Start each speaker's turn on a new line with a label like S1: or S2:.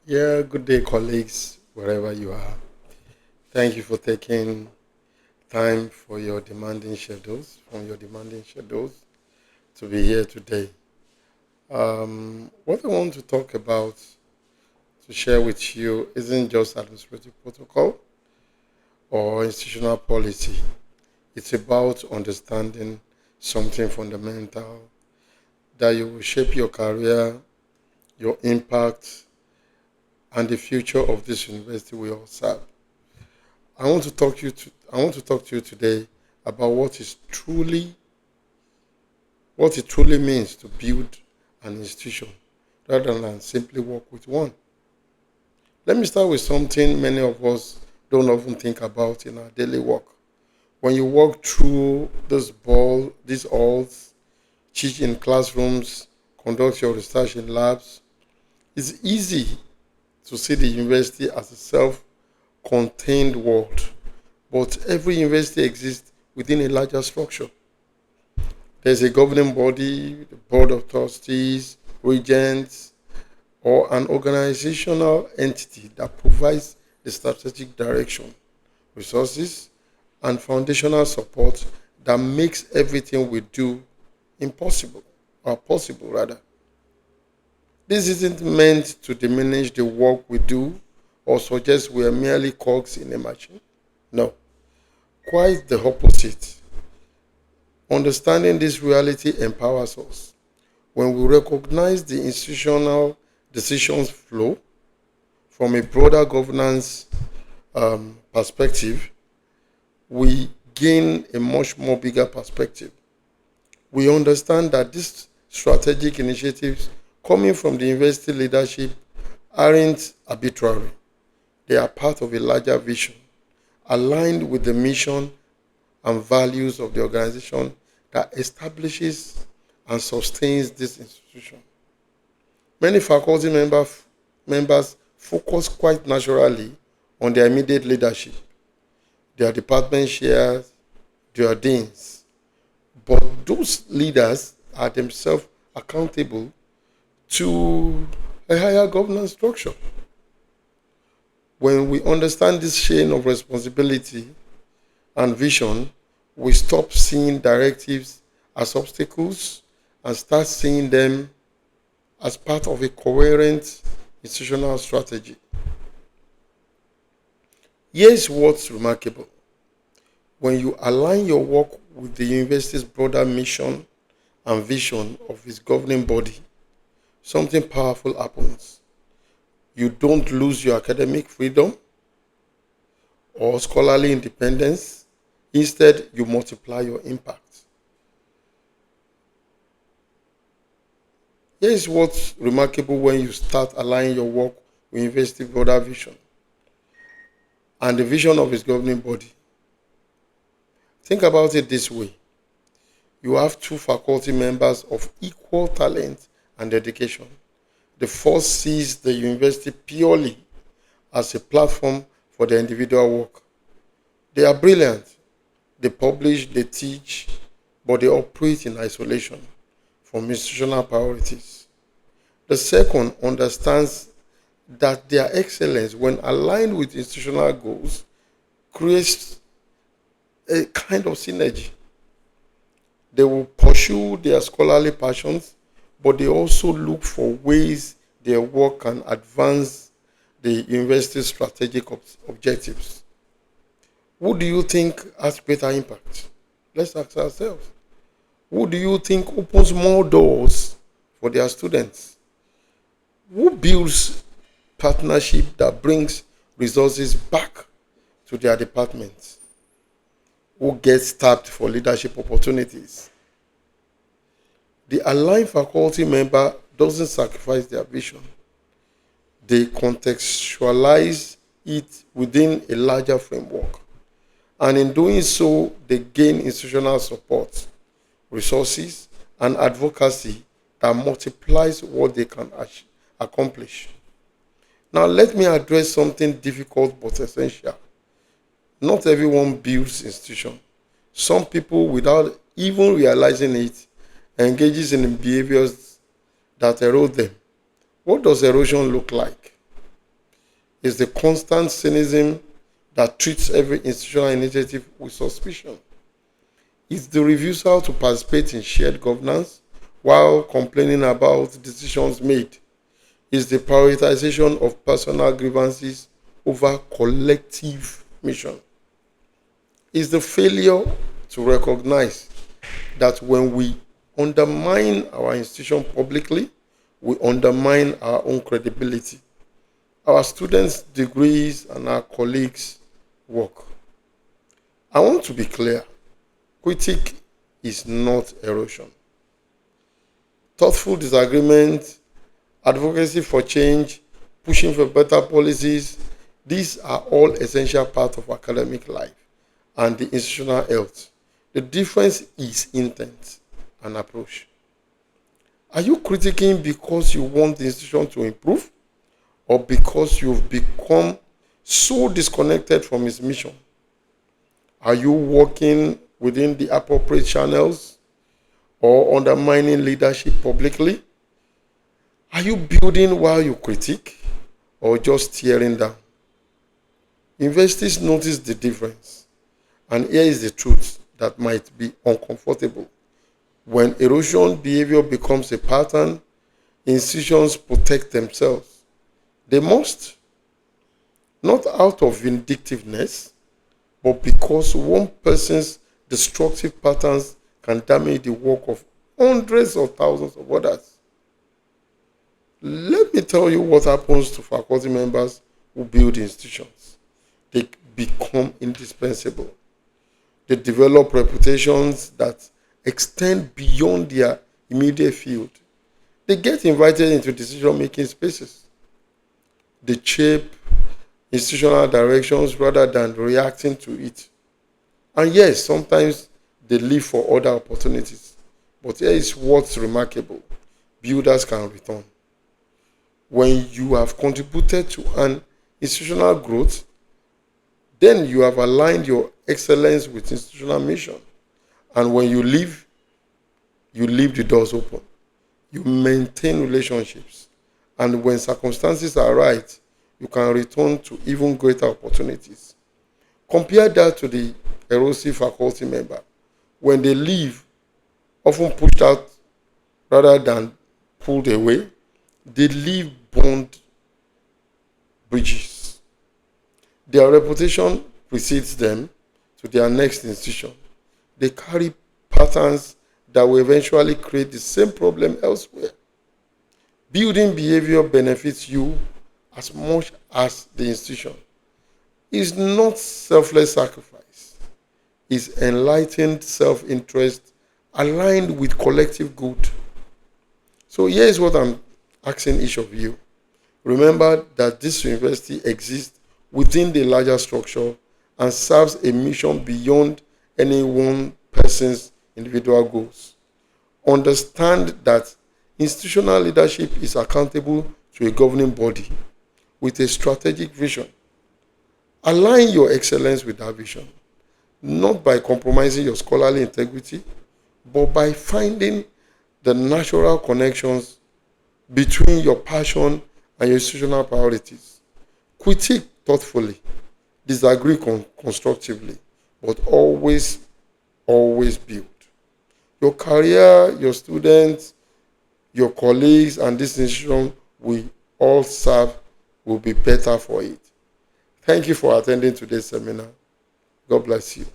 S1: Yeah, good day, colleagues, wherever you are. Thank you for taking time from your demanding schedules to be here today. What I want to talk about, to share with you, isn't just administrative protocol or institutional policy. It's about understanding something fundamental that you will shape your career, your impact, and the future of this university we all serve. I want to talk to you today about what it truly means to build an institution rather than simply work with one. Let me start with something many of us don't often think about in our daily work. When you walk through these halls, teach in classrooms, conduct your research in labs, it's easy to see the university as a self-contained world. But every university exists within a larger structure. There's a governing body, the board of trustees, regents, or an organizational entity that provides the strategic direction, resources, and foundational support that makes everything we do impossible, or possible rather. This isn't meant to diminish the work we do or suggest we are merely cogs in a machine. No, quite the opposite. Understanding this reality empowers us. When we recognize the institutional decisions flow from a broader governance perspective, we gain a much more bigger perspective. We understand that these strategic initiatives coming from the university leadership aren't arbitrary. They are part of a larger vision aligned with the mission and values of the organization that establishes and sustains this institution. Many members focus quite naturally on their immediate leadership, their department chairs, their deans. But those leaders are themselves accountable to a higher governance structure. When we understand this chain of responsibility and vision, we stop seeing directives as obstacles and start seeing them as part of a coherent institutional strategy. Here's what's remarkable. When you align your work with the university's broader mission and vision of its governing body, something powerful happens. You don't lose your academic freedom or scholarly independence. Instead, you multiply your impact. Here is what's remarkable when you start aligning your work with university broader vision and the vision of its governing body. Think about it this way. You have two faculty members of equal talent and dedication. The first sees the university purely as a platform for their individual work. They are brilliant. They publish, they teach, but they operate in isolation from institutional priorities. The second understands that their excellence, when aligned with institutional goals, creates a kind of synergy. They will pursue their scholarly passions, but they also look for ways their work can advance the university's strategic objectives. Who do you think has greater impact? Let's ask ourselves. Who do you think opens more doors for their students? Who builds partnership that brings resources back to their departments? Who gets tapped for leadership opportunities? The aligned faculty member doesn't sacrifice their vision. They contextualize it within a larger framework. And in doing so, they gain institutional support, resources, and advocacy that multiplies what they can accomplish. Now, let me address something difficult but essential. Not everyone builds institution. Some people, without even realizing it, engages in behaviors that erode them. What does erosion look like? It's the constant cynicism that treats every institutional initiative with suspicion. It's the refusal to participate in shared governance while complaining about decisions made. It's the prioritization of personal grievances over collective mission. It's the failure to recognize that when we undermine our institution publicly, we undermine our own credibility, our students' degrees, and our colleagues' work. I want to be clear. Critique is not erosion. Thoughtful disagreement, advocacy for change, pushing for better policies, these are all essential parts of academic life and the institutional health. The difference is intent and approach. Are you critiquing because you want the institution to improve or because you've become so disconnected from its mission? Are you working within the appropriate channels or undermining leadership publicly? Are you building while you critique or just tearing down? Universities notice the difference, and here is the truth that might be uncomfortable. When erosion behavior becomes a pattern, institutions protect themselves. They must, not out of vindictiveness, but because one person's destructive patterns can damage the work of hundreds of thousands of others. Let me tell you what happens to faculty members who build institutions. They become indispensable. They develop reputations that extend beyond their immediate field. They get invited into decision-making spaces. They shape institutional directions rather than reacting to it. And yes, sometimes they leave for other opportunities. But here is what's remarkable. Builders can return. When you have contributed to an institutional growth, then you have aligned your excellence with institutional mission. And when you leave the doors open. You maintain relationships. And when circumstances are right, you can return to even greater opportunities. Compare that to the erosive faculty member. When they leave, often pushed out rather than pulled away, they leave burned bridges. Their reputation precedes them to their next institution. They carry patterns that will eventually create the same problem elsewhere. Building behavior benefits you as much as the institution. It's not selfless sacrifice. It's enlightened self-interest aligned with collective good. So here is what I'm asking each of you. Remember that this university exists within the larger structure and serves a mission beyond any one person's individual goals. Understand that institutional leadership is accountable to a governing body with a strategic vision. Align your excellence with that vision, not by compromising your scholarly integrity, but by finding the natural connections between your passion and your institutional priorities. Critique thoughtfully, disagree constructively, but always build. Your career, your students, your colleagues, and this institution will all serve, will be better for it. Thank you for attending today's seminar. God bless you.